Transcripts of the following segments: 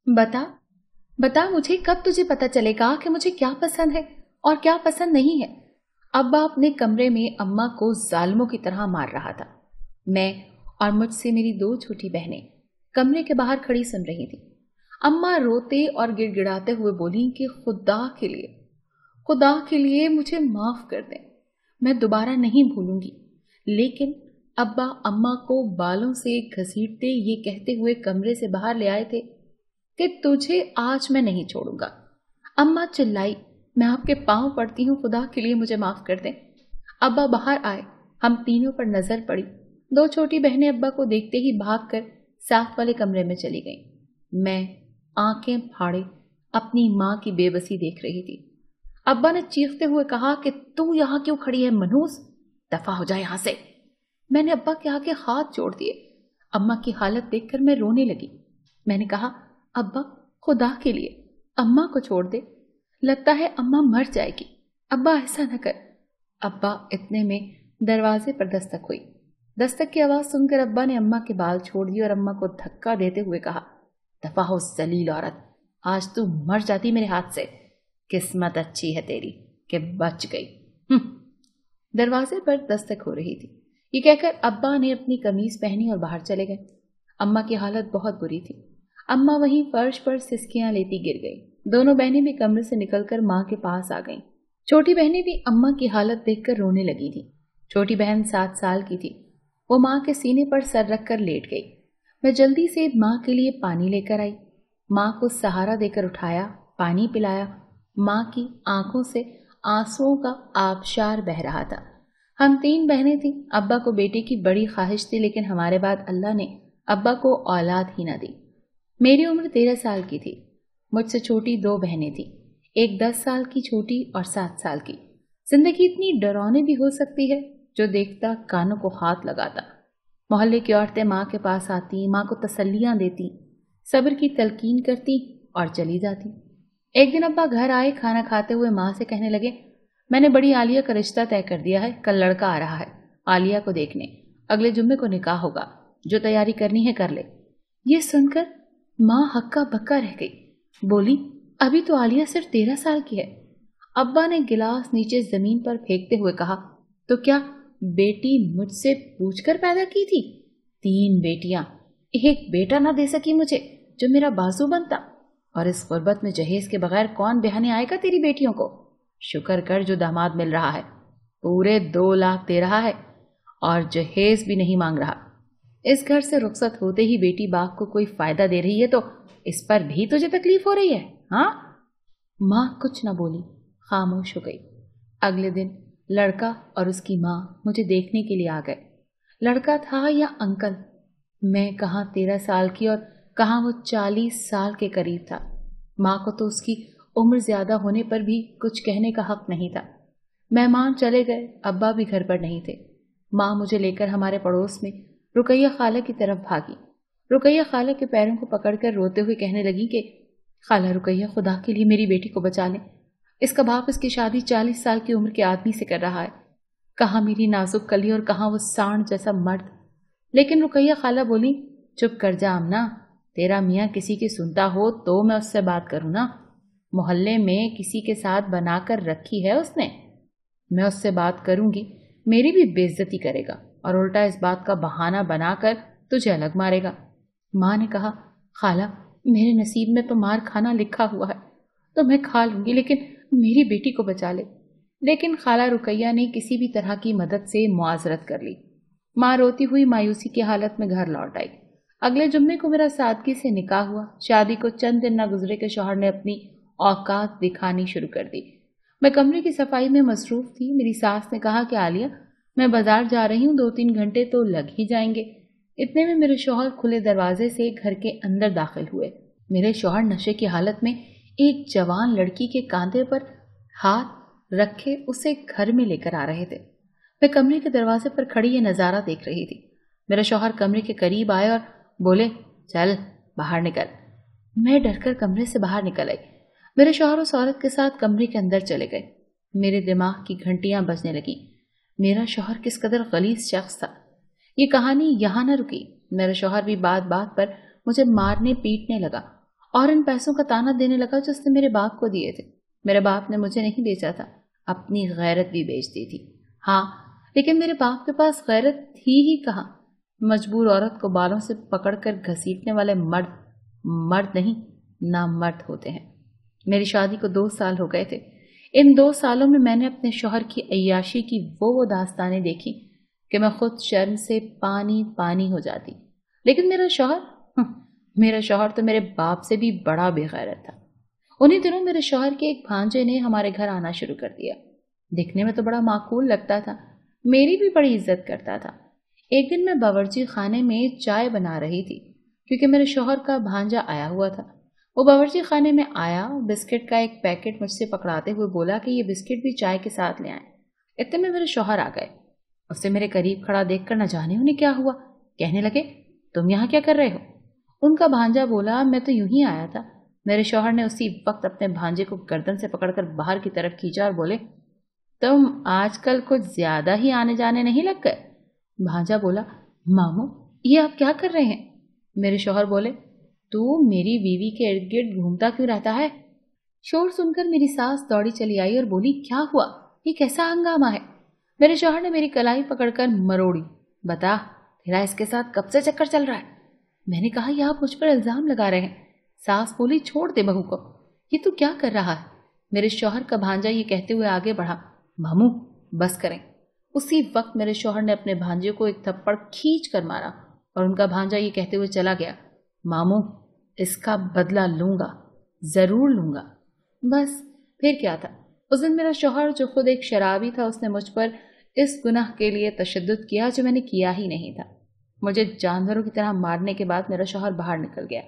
बता बता मुझे, कब तुझे पता चलेगा कि मुझे क्या पसंद है और क्या पसंद नहीं है। अब्बा अपने कमरे में अम्मा को जालिमों की तरह मार रहा था। मैं और मुझसे मेरी दो छोटी बहनें कमरे के बाहर खड़ी सुन रही थी। अम्मा रोते और गिड़गिड़ाते हुए बोली कि खुदा के लिए मुझे माफ कर दें, मैं दोबारा नहीं भूलूंगी। लेकिन अब्बा अम्मा को बालों से घसीटते ये कहते हुए कमरे से बाहर ले आए थे कि तुझे आज मैं नहीं छोड़ूंगा। अम्मा चिल्लाई, मैं आपके पांव पड़ती हूँ, खुदा के लिए मुझे माफ कर दें। अब्बा बाहर आए, हम तीनों पर नजर पड़ी। दो छोटी बहनें अब्बा को देखते ही भागकर साथ वाले कमरे में चली गईं। मैं आंखें फाड़े अपनी मां की बेबसी देख रही थी। अब्बा ने चीखते हुए कहा कि तू यहां क्यों खड़ी है मनहूस, दफा हो जाए यहां से। मैंने अब्बा के आगे हाथ जोड़ दिए। अम्मा की हालत देखकर मैं रोने लगी। मैंने कहा, अब्बा खुदा के लिए अम्मा को छोड़ दे, लगता है अम्मा मर जाएगी, अब्बा ऐसा न कर। अब्बा इतने में दरवाजे पर दस्तक हुई। दस्तक की आवाज सुनकर अब्बा ने अम्मा के बाल छोड़ दिए और अम्मा को धक्का देते हुए कहा, दफा हो जलील औरत, आज तू मर जाती मेरे हाथ से। किस्मत अच्छी है तेरी कि बच गई। दरवाजे पर दस्तक हो रही थी। ये कहकर अब्बा ने अपनी कमीज पहनी और बाहर चले गए। अम्मा की हालत बहुत बुरी थी। अम्मा वहीं फर्श पर सिसकियां लेती गिर गई। दोनों बहनें भी कमरे से निकलकर मां के पास आ गईं। छोटी बहनें भी अम्मा की हालत देखकर रोने लगी थी। छोटी बहन 7 साल की थी। वो मां के सीने पर सर रखकर लेट गई। मैं जल्दी से मां के लिए पानी लेकर आई। मां को सहारा देकर उठाया, पानी पिलाया। मां की आंखों से आंसुओं का आबशार बह रहा था। हम 3 बहनें थीं। अब्बा को बेटे की बड़ी ख्वाहिश थी, लेकिन हमारे बाद अल्लाह ने अब्बा को औलाद ही न दी। मेरी उम्र 13 साल की थी। मुझसे छोटी 2 बहनें थीं, एक 10 साल की छोटी और 7 साल की। जिंदगी इतनी डरावनी भी हो सकती है, जो देखता कानों को हाथ लगाता। मोहल्ले की औरतें माँ के पास आती, माँ को तसल्लियां देती, सब्र की तलकीन करती और चली जाती। एक दिन अब्बा घर आए, खाना खाते हुए माँ से कहने लगे, मैंने बड़ी आलिया का रिश्ता तय कर दिया है, कल लड़का आ रहा है आलिया को देखने, अगले जुम्मे को निकाह होगा, जो तैयारी करनी है कर ले। ये सुनकर माँ हक्का बक्का रह गई। बोली, अभी तो आलिया सिर्फ 13 साल की है। अब्बा ने गिलास नीचे जमीन पर फेंकते हुए कहा, तो क्या बेटी मुझसे पूछकर पैदा की थी? 3 बेटियां, एक बेटा ना दे सकी मुझे जो मेरा बाजू बनता। और इस गुर्बत में जहेज के बगैर कौन ब्याहने आएगा तेरी बेटियों को? शुक्र कर जो दामाद मिल रहा है, पूरे 2 लाख दे रहा है और जहेज भी नहीं मांग रहा। इस घर से रुखसत होते ही बेटी बाप को कोई फायदा दे रही है तो इस पर भी तुझे तकलीफ हो रही है? हाँ? माँ कुछ न बोली, खामोश हो गई। अगले दिन लड़का और उसकी माँ मुझे देखने के लिए आ गए। लड़का था या अंकल, मैं कहाँ 13 साल की और कहाँ वो 40 साल के करीब था। माँ को तो उसकी उम्र ज्यादा होने पर भी कुछ कहने का हक नहीं था। मेहमान चले गए, अब्बा भी घर पर नहीं थे। माँ मुझे लेकर हमारे पड़ोस में रुकैया खाला की तरफ भागी। रुकैया खाला के पैरों को पकड़कर रोते हुए कहने लगी कि खाला रुकैया, खुदा के लिए मेरी बेटी को बचा ले, इसका बाप इसकी शादी 40 साल की उम्र के आदमी से कर रहा है। कहाँ मेरी नाजुक कली और कहाँ वो सांड जैसा मर्द। लेकिन रुकैया खाला बोली, चुप कर जा आमना, तेरा मियाँ किसी की सुनता हो तो मैं उससे बात करूँ ना। मोहल्ले में किसी के साथ बनाकर रखी है उसने, मैं उससे बात करूंगी, मेरी भी बेइज्जती करेगा और उल्टा इस बात का बहाना बनाकर तुझे अलग मारेगा। माँ ने कहा, खाला मेरे नसीब में तो मार खाना लिखा हुआ है, तो मैं खा लूंगी, लेकिन मेरी बेटी को बचा ले। लेकिन खाला रुकैया ने किसी भी तरह की मदद से मुआजरत कर ली। माँ रोती हुई मायूसी की हालत में घर लौट आई। अगले जुम्मे को मेरा सादगी से निकाह हुआ। शादी को चंद दिन न गुजरे के शौहर ने अपनी औकात दिखानी शुरू कर दी। मैं कमरे की सफाई में मसरूफ थी। मेरी सास ने कहा कि आलिया, मैं बाजार जा रही हूँ, 2-3 घंटे तो लग ही जाएंगे। इतने में मेरे शौहर खुले दरवाजे से घर के अंदर दाखिल हुए। मेरे शौहर नशे की हालत में एक जवान लड़की के कांधे पर हाथ रखे उसे घर में लेकर आ रहे थे। मैं कमरे के दरवाजे पर खड़ी ये नजारा देख रही थी। मेरा शौहर कमरे के करीब आए और बोले, चल बाहर निकल। मैं डरकर कमरे से बाहर निकल आई। मेरे शौहर उस औरत के साथ कमरे के अंदर चले गए। मेरे दिमाग की घंटियां बजने लगी। मेरा शौहर किस कदर गलीज शख्स था। ये कहानी यहां न रुकी। मेरा शौहर भी बात बात पर मुझे मारने पीटने लगा और इन पैसों का ताना देने लगा जो उसने मेरे बाप को दिए थे। मेरे बाप ने मुझे नहीं बेचा था, अपनी गैरत भी बेच दी थी। हाँ, लेकिन मेरे बाप के पास गैरत थी ही कहाँ। मजबूर औरत को बालों से पकड़कर घसीटने वाले मर्द नहीं, नामर्द होते हैं। मेरी शादी को 2 साल हो गए थे। इन 2 सालों में मैंने अपने शौहर की अय्याशी की वो दास्तानें देखी कि मैं खुद शर्म से पानी पानी हो जाती। लेकिन मेरा शौहर तो मेरे बाप से भी बड़ा बेगैरत था। उन्हीं दिनों मेरे शौहर के एक भांजे ने हमारे घर आना शुरू कर दिया। दिखने में तो बड़ा माकूल लगता था, मेरी भी बड़ी इज्जत करता था। एक दिन मैं बावर्ची खाने में चाय बना रही थी क्योंकि मेरे शौहर का भांजा आया हुआ था। वो बावर्ची खाने में आया, बिस्किट का एक पैकेट मुझसे पकड़ाते हुए बोला कि ये बिस्किट भी चाय के साथ ले आए। इतने में मेरे शौहर आ गए। उससे मेरे करीब खड़ा देखकर न जाने उन्हें क्या हुआ, कहने लगे, तुम यहाँ क्या कर रहे हो? उनका भांजा बोला, मैं तो यूं ही आया था। मेरे शौहर ने उसी वक्त अपने भांजे को गर्दन से पकड़कर बाहर की तरफ खींचा और बोले, तुम आजकल कुछ ज्यादा ही आने जाने नहीं लग गए? भांजा बोला, मामू ये आप क्या कर रहे हैं? मेरे शौहर बोले, तू मेरी बीवी के इर्द गिर्द घूमता क्यों रहता है? शोर सुनकर मेरी सास दौड़ी चली आई और बोली, क्या हुआ, ये कैसा हंगामा है? मेरे शौहर ने मेरी कलाई पकड़कर मरोड़ी, बता तेरा इसके साथ कब से चक्कर चल रहा है? मैंने कहा, यह आप मुझ पर इल्जाम लगा रहे हैं। सास बोली, छोड़ दे बहू को, ये तू क्या कर रहा है? मेरे शौहर का भांजा ये कहते हुए आगे बढ़ा, मामू बस करें। उसी वक्त मेरे शौहर ने अपने भांजे को एक थप्पड़ खींच कर मारा और उनका भांजा ये कहते हुए चला गया, मामू इसका बदला लूंगा, जरूर लूंगा। बस फिर क्या था, उस दिन मेरा शौहर जो खुद एक शराबी था, उसने मुझ पर इस गुनाह के लिए तशद्दुद किया जो मैंने किया ही नहीं था। मुझे जानवरों की तरह मारने के बाद मेरा शौहर बाहर निकल गया।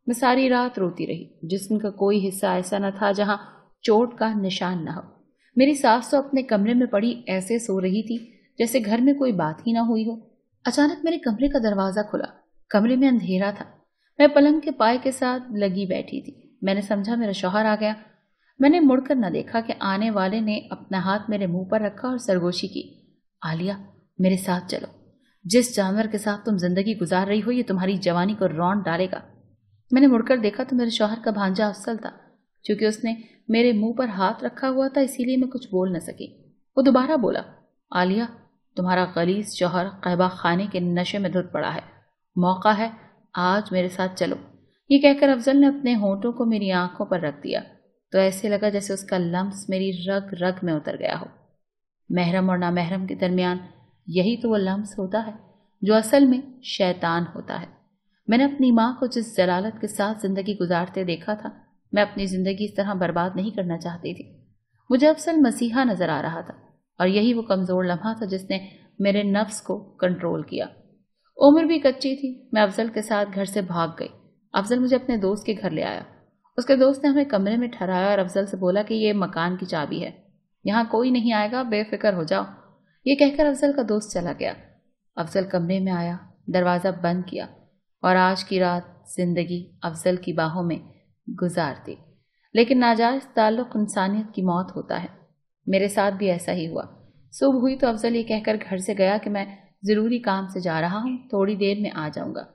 मैं सारी रात रोती रही। जिस्म का कोई हिस्सा ऐसा न था जहां चोट का निशान न हो। मेरी सास तो अपने कमरे में पड़ी ऐसे सो रही थी जैसे घर में कोई बात ही ना हुई हो। अचानक मेरे कमरे का दरवाजा खुला। कमरे में अंधेरा था। मैं पलंग के पाए के साथ लगी बैठी थी। मैंने समझा मेरा शौहर आ गया। मैंने मुड़कर न देखा कि आने वाले ने अपना हाथ मेरे मुंह पर रखा और सरगोशी की, आलिया मेरे साथ चलो। जिस जानवर के साथ तुम जिंदगी गुजार रही हो ये तुम्हारी जवानी को रौंद डालेगा। मैंने मुड़कर देखा तो मेरे शौहर का भांजा अफसल था। क्योंकि उसने मेरे मुंह पर हाथ रखा हुआ था इसीलिए मैं कुछ बोल न सकी। वो दोबारा बोला, आलिया तुम्हारा गलीज शौहर कहबा खाने के नशे में धुत पड़ा है, मौका है, आज मेरे साथ चलो। ये कहकर अफजल ने अपने होंठों को मेरी आंखों पर रख दिया तो ऐसे लगा जैसे उसका लम्स मेरी रग रग में उतर गया हो। महरम और नामहरम के दरमियान यही तो वो लम्स होता है जो असल में शैतान होता है। मैंने अपनी माँ को जिस जलालत के साथ जिंदगी गुजारते देखा था, मैं अपनी जिंदगी इस तरह बर्बाद नहीं करना चाहती थी। मुझे अफसल मसीहा नजर आ रहा था और यही वो कमजोर लम्हा था जिसने मेरे नफ्स को कंट्रोल किया। उम्र भी कच्ची थी। मैं अफजल के साथ घर से भाग गई। अफजल मुझे अपने दोस्त के घर ले आया। उसके दोस्त ने हमें कमरे में ठहराया और अफजल से बोला कि ये मकान की चाबी है, यहाँ कोई नहीं आएगा, बेफिक्र हो जाओ। ये कहकर अफजल का दोस्त चला गया। अफजल कमरे में आया, दरवाज़ा बंद किया और आज की रात जिंदगी अफजल की बाहों में गुजारती। लेकिन नाजायज ताल्लुक इंसानियत की मौत होता है। मेरे साथ भी ऐसा ही हुआ। सुबह हुई तो अफजल ये कहकर घर से गया कि मैं ज़रूरी काम से जा रहा हूँ, थोड़ी देर में आ जाऊँगा।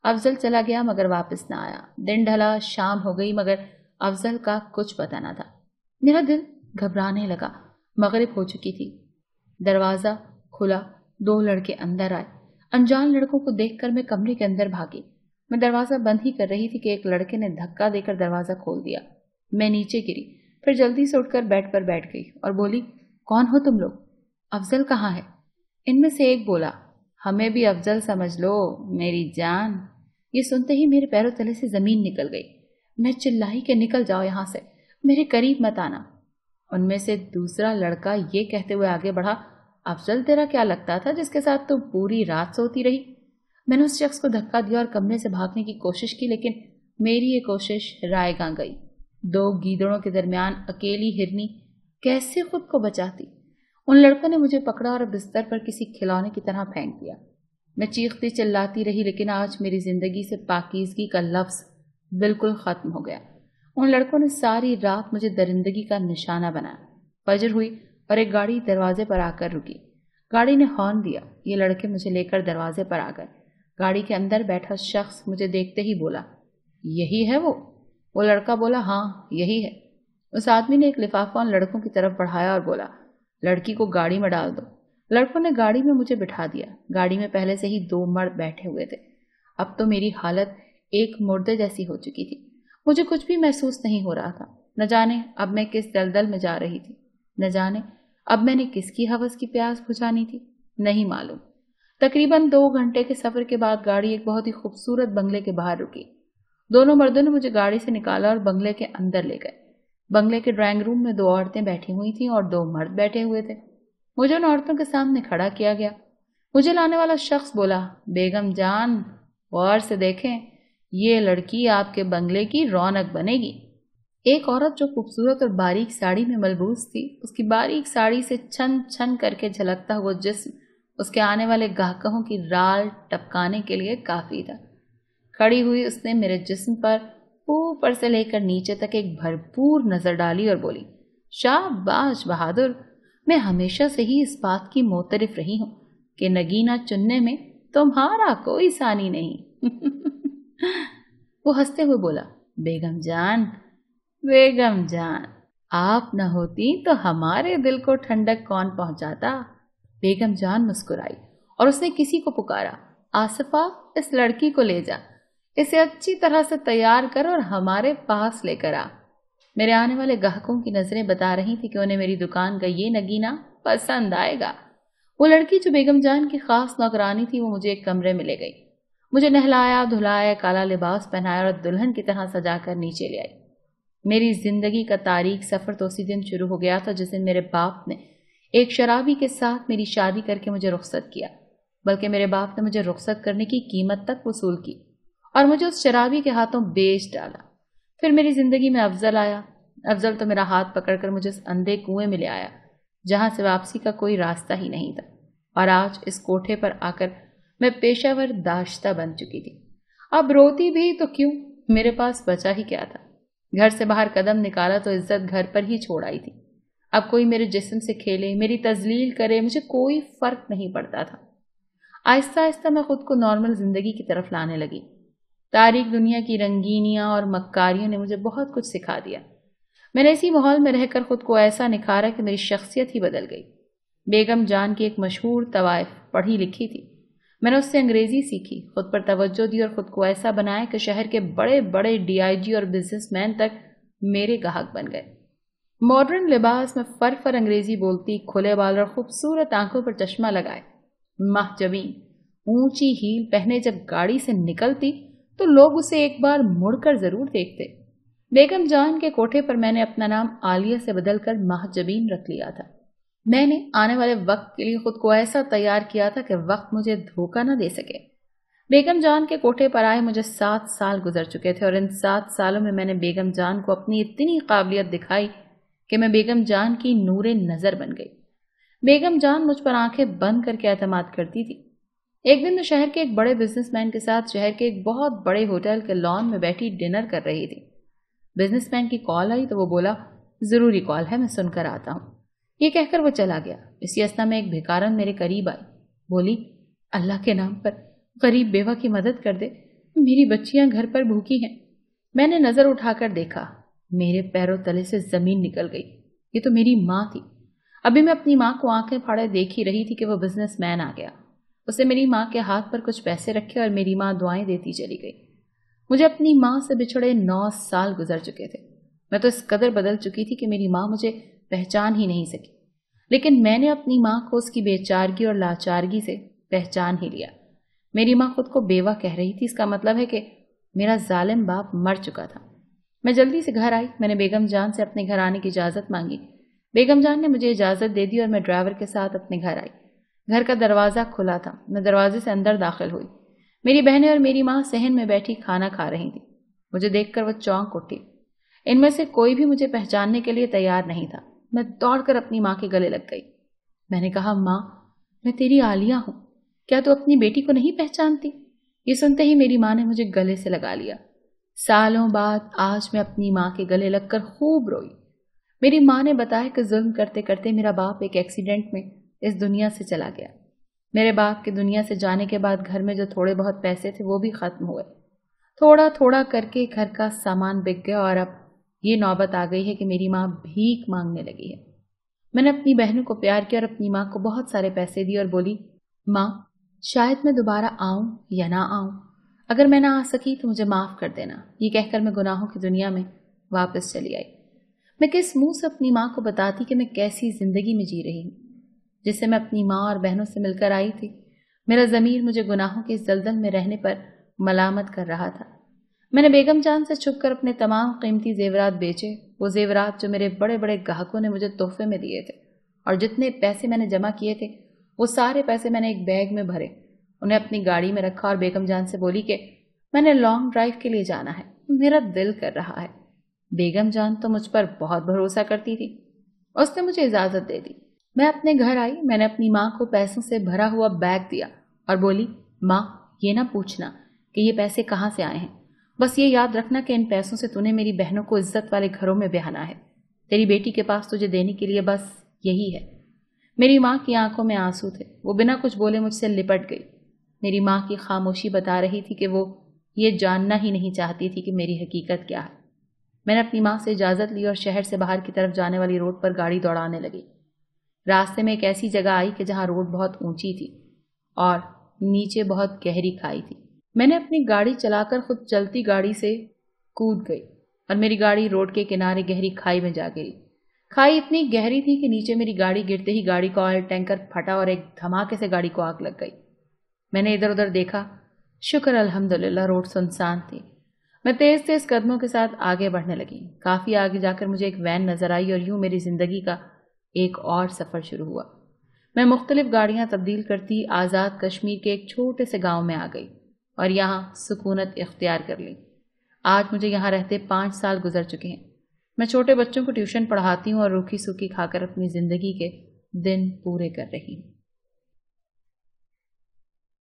अफजल चला गया मगर वापस ना आया। दिन ढला, शाम हो गई मगर अफजल का कुछ पता ना था। मेरा दिल घबराने लगा। मगरिब हो चुकी थी। दरवाज़ा खुला, 2 लड़के अंदर आए। अनजान लड़कों को देखकर मैं कमरे के अंदर भागी। मैं दरवाज़ा बंद ही कर रही थी कि एक लड़के ने धक्का देकर दरवाज़ा खोल दिया। मैं नीचे गिरी, फिर जल्दी से उठकर बेड पर बैठ गई और बोली, कौन हो तुम लोग? अफजल कहाँ है? इनमें से एक बोला, हमें भी अफजल समझ लो मेरी जान। ये सुनते ही मेरे पैरों तले से जमीन निकल गई। मैं चिल्लाई कि निकल जाओ यहाँ से, मेरे करीब मत आना। उनमें से दूसरा लड़का ये कहते हुए आगे बढ़ा, अफजल तेरा क्या लगता था जिसके साथ तुम पूरी रात सोती रही? मैंने उस शख्स को धक्का दिया और कमरे से भागने की कोशिश की, लेकिन मेरी ये कोशिश रायगां गई। 2 गीदड़ों के दरमियान अकेली हिरनी कैसे खुद को बचाती। उन लड़कों ने मुझे पकड़ा और बिस्तर पर किसी खिलौने की तरह फेंक दिया। मैं चीखती चिल्लाती रही, लेकिन आज मेरी जिंदगी से पाकीज़गी का लफ्ज़ बिल्कुल ख़त्म हो गया। उन लड़कों ने सारी रात मुझे दरिंदगी का निशाना बनाया। फजर हुई और एक गाड़ी दरवाजे पर आकर रुकी। गाड़ी ने हॉर्न दिया। ये लड़के मुझे लेकर दरवाजे पर आ गए। गाड़ी के अंदर बैठा शख्स मुझे देखते ही बोला, यही है वो? وہ لڑکا بولا ہاں یہی ہے۔ اس آدمی نے ایک لفافہ ان لڑکوں کی طرف بڑھایا اور بولا لڑکی کو گاڑی میں ڈال دو۔ لڑکوں نے گاڑی میں مجھے بٹھا دیا۔ گاڑی میں پہلے سے ہی 2 مرد بیٹھے ہوئے تھے۔ اب تو میری حالت ایک مردے جیسی ہو چکی تھی۔ مجھے کچھ بھی محسوس نہیں ہو رہا تھا۔ نہ جانے اب میں کس دلدل میں جا رہی تھی، نہ جانے اب میں نے کس کی حوث کی پیاس بجھانی تھی، نہیں معلوم۔ تقریباً 2 گھنٹے کے سفر کے بعد گاڑی ایک بہت ہی خوبصورت بنگلے کے باہر رکی۔ دونوں مردوں نے مجھے گاڑی سے نکالا اور بنگلے کے اندر لے گئے۔ بنگلے کے ڈرائنگ روم میں 2 عورتیں بیٹھی ہوئی تھیں اور 2 مرد بیٹھے ہوئے تھے۔ مجھے ان عورتوں کے سامنے کھڑا کیا گیا۔ مجھے لانے والا شخص بولا بیگم جان غور سے دیکھیں، یہ لڑکی آپ کے بنگلے کی رونق بنے گی۔ ایک عورت جو خوبصورت اور باریک ساڑی میں ملبوس تھی، اس کی باریک ساڑی سے چھن چھن کر کے جھلکتا ہوا جسم اس کے آنے والے گاہکوں کی رال ٹپکانے کے لیے کافی تھا۔ کھڑی ہوئی اس نے میرے جسم پر اوپر سے لے کر نیچے تک ایک بھرپور نظر ڈالی اور بولی شاباش بہادر، میں ہمیشہ سے ہی اس بات کی معترف رہی ہوں کہ نگینہ چننے میں تمہارا کوئی ثانی نہیں۔ وہ ہنستے ہوئے بولا بیگم جان آپ نہ ہوتی تو ہمارے دل کو ٹھنڈک کون پہنچاتا۔ بیگم جان مسکرائی اور اس نے کسی کو پکارا آصفہ اس لڑکی کو لے جا، اسے اچھی طرح سے تیار کر اور ہمارے پاس لے کر آ۔ میرے آنے والے گاہکوں کی نظریں بتا رہی تھی کہ انہیں میری دکان کا یہ نگینہ پسند آئے گا۔ وہ لڑکی جو بیگم جان کی خاص نوکرانی تھی وہ مجھے ایک کمرے میں لے گئی، مجھے نہلایا دھلایا، کالا لباس پہنایا اور دلہن کی طرح سجا کر نیچے لے آئی۔ میری زندگی کا تاریک سفر تو اسی دن شروع ہو گیا تھا جس دن میرے باپ نے ایک شرابی کے ساتھ میری شادی کر کے مجھے رخصت کیا، بلکہ میرے باپ نے مجھے رخصت کرنے کی قیمت تک وصول کی اور مجھے اس شرابی کے ہاتھوں بیچ ڈالا۔ پھر میری زندگی میں افضل آیا۔ افضل تو میرا ہاتھ پکڑ کر مجھے اس اندھے کنویں میں لے آیا جہاں سے واپسی کا کوئی راستہ ہی نہیں تھا، اور آج اس کوٹھے پر آ کر میں پیشہ ور داشتہ بن چکی تھی۔ اب روتی بھی تو کیوں، میرے پاس بچا ہی کیا تھا۔ گھر سے باہر قدم نکالا تو عزت گھر پر ہی چھوڑ آئی تھی۔ اب کوئی میرے جسم سے کھیلے، میری تذلیل کرے، مجھے کوئی فرق نہیں پڑتا تھا۔ آہستہ آہستہ میں خود کو نارمل زندگی کی طرف لانے لگی۔ تاریک دنیا کی رنگینیاں اور مکاریوں نے مجھے بہت کچھ سکھا دیا۔ میں نے اسی ماحول میں رہ کر خود کو ایسا نکھارا کہ میری شخصیت ہی بدل گئی۔ بیگم جان کی ایک مشہور طوائف پڑھی لکھی تھی، میں نے اس سے انگریزی سیکھی، خود پر توجہ دی اور خود کو ایسا بنایا کہ شہر کے بڑے بڑے DIG اور بزنس مین تک میرے گاہک بن گئے۔ ماڈرن لباس میں فر انگریزی بولتی، کھلے بال اور خوبصورت آنکھوں پر چشمہ لگائے، محجبین، اونچی ہیل پہنے جب گاڑی سے نکلتی تو لوگ اسے ایک بار مڑ کر ضرور دیکھتے۔ بیگم جان کے کوٹھے پر میں نے اپنا نام عالیہ سے بدل کر محجبین رکھ لیا تھا۔ میں نے آنے والے وقت کے لیے خود کو ایسا تیار کیا تھا کہ وقت مجھے دھوکہ نہ دے سکے۔ بیگم جان کے کوٹھے پر آئے مجھے 7 سال گزر چکے تھے، اور ان 7 سالوں میں نے بیگم جان کو اپنی اتنی قابلیت دکھائی کہ میں بیگم جان کی نور نظر بن گئی۔ بیگم جان مجھ پر آنکھیں بند کر کے اعتماد کرتی تھی۔ ایک دن میں شہر کے ایک بڑے بزنس مین کے ساتھ شہر کے ایک بہت بڑے ہوٹل کے لان میں بیٹھی ڈنر کر رہی تھی۔ بزنس مین کی کال آئی تو وہ بولا ضروری کال ہے، میں سن کر آتا ہوں۔ یہ کہہ کر وہ چلا گیا۔ اسی اثنا میں ایک بھکارن میرے قریب آئی، بولی اللہ کے نام پر غریب بیوہ کی مدد کر دے، میری بچیاں گھر پر بھوکی ہیں۔ میں نے نظر اٹھا کر دیکھا، میرے پیروں تلے سے زمین نکل گئی۔ یہ تو میری ماں تھی۔ ابھی میں اپنی ماں کو آنکھیں پھاڑے دیکھ ہی رہی تھی کہ وہ بزنس مین آ گیا۔ اسے میری ماں کے ہاتھ پر کچھ پیسے رکھے اور میری ماں دعائیں دیتی چلی گئی۔ مجھے اپنی ماں سے بچھڑے 9 سال گزر چکے تھے۔ میں تو اس قدر بدل چکی تھی کہ میری ماں مجھے پہچان ہی نہیں سکی، لیکن میں نے اپنی ماں کو اس کی بے چارگی اور لاچارگی سے پہچان ہی لیا۔ میری ماں خود کو بیوہ کہہ رہی تھی، اس کا مطلب ہے کہ میرا ظالم باپ مر چکا تھا۔ میں جلدی سے گھر آئی، میں نے بیگم جان سے اپنے گھر آنے کی اجازت مانگی۔ بیگم جان نے مجھے اجازت دے دی اور میں ڈرائیور کے ساتھ اپنے گھر آئی۔ گھر کا دروازہ کھلا تھا، میں دروازے سے اندر داخل ہوئی۔ میری بہنیں اور میری ماں صحن میں بیٹھی کھانا کھا رہی تھی۔ مجھے دیکھ کر وہ چونک اٹھی۔ ان میں سے کوئی بھی مجھے پہچاننے کے لیے تیار نہیں تھا۔ میں دوڑ کر اپنی ماں کے گلے لگ گئی۔ میں نے کہا ماں، میں تیری عالیہ ہوں، کیا تو اپنی بیٹی کو نہیں پہچانتی؟ یہ سنتے ہی میری ماں نے مجھے گلے سے لگا لیا۔ سالوں بعد آج میں اپنی ماں کے گلے لگ کر خوب روئی۔ میری ماں نے بتایا کہ ظلم کرتے کرتے میرا باپ ایک ایکسیڈنٹ میں اس دنیا سے چلا گیا۔ میرے باپ کے دنیا سے جانے کے بعد گھر میں جو تھوڑے بہت پیسے تھے وہ بھی ختم ہوئے۔ تھوڑا تھوڑا کر کے گھر کا سامان بک گیا اور اب یہ نوبت آ گئی ہے کہ میری ماں بھیک مانگنے لگی ہے۔ میں نے اپنی بہنوں کو پیار کیا اور اپنی ماں کو بہت سارے پیسے دیے اور بولی، ماں شاید میں دوبارہ آؤں یا نہ آؤں، اگر میں نہ آ سکی تو مجھے معاف کر دینا۔ یہ کہہ کر میں گناہوں کی دنیا میں واپس چلی آئی۔ میں کس منہ سے اپنی ماں کو بتاتی کہ میں کیسی زندگی میں جی رہی ہوں جس سے میں اپنی ماں اور بہنوں سے مل کر آئی تھی۔ میرا ضمیر مجھے گناہوں کے اس دلدل میں رہنے پر ملامت کر رہا تھا۔ میں نے بیگم جان سے چھپ کر اپنے تمام قیمتی زیورات بیچے، وہ زیورات جو میرے بڑے بڑے گاہکوں نے مجھے تحفے میں دیے تھے، اور جتنے پیسے میں نے جمع کیے تھے وہ سارے پیسے میں نے ایک بیگ میں بھرے، انہیں اپنی گاڑی میں رکھا اور بیگم جان سے بولی کہ میں نے لانگ ڈرائیو کے لیے جانا ہے، میرا دل کر رہا ہے۔ بیگم جان تو مجھ پر بہت بھروسہ کرتی تھی، اس نے مجھے اجازت دے دی۔ میں اپنے گھر آئی، میں نے اپنی ماں کو پیسوں سے بھرا ہوا بیگ دیا اور بولی، ماں یہ نہ پوچھنا کہ یہ پیسے کہاں سے آئے ہیں، بس یہ یاد رکھنا کہ ان پیسوں سے تو نے میری بہنوں کو عزت والے گھروں میں بیاہنا ہے، تیری بیٹی کے پاس تجھے دینے کے لیے بس یہی ہے۔ میری ماں کی آنکھوں میں آنسو تھے، وہ بنا کچھ بولے مجھ سے لپٹ گئی۔ میری ماں کی خاموشی بتا رہی تھی کہ وہ یہ جاننا ہی نہیں چاہتی تھی کہ میری حقیقت کیا ہے۔ میں نے اپنی ماں سے اجازت لی اور شہر سے باہر کی طرف جانے والی روڈ پر گاڑی دوڑانے لگی۔ راستے میں ایک ایسی جگہ آئی کہ جہاں روڈ بہت اونچی تھی اور نیچے بہت گہری کھائی تھی۔ میں نے اپنی گاڑی چلا کر خود چلتی گاڑی سے کود گئی اور میری گاڑی روڈ کے کنارے گہری کھائی میں جا گری۔ کھائی اتنی گہری تھی کہ نیچے میری گاڑی گرتے ہی گاڑی کا آئل ٹینکر پھٹا اور ایک دھماکے سے گاڑی کو آگ لگ گئی۔ میں نے ادھر ادھر دیکھا، شکر الحمدللہ روڈ سنسان تھی۔ میں تیز تیز قدموں کے ساتھ آگے بڑھنے لگی۔ کافی آگے جا کر مجھے ایک وین نظر آئی اور یوں میری زندگی کا ایک اور سفر شروع ہوا۔ میں مختلف گاڑیاں تبدیل کرتی آزاد کشمیر کے ایک چھوٹے سے گاؤں میں آ گئی اور یہاں سکونت اختیار کر لی۔ آج مجھے یہاں رہتے 5 سال گزر چکے ہیں۔ میں چھوٹے بچوں کو ٹیوشن پڑھاتی ہوں اور روکھی سوکھی کھا کر اپنی زندگی کے دن پورے کر رہی ہوں۔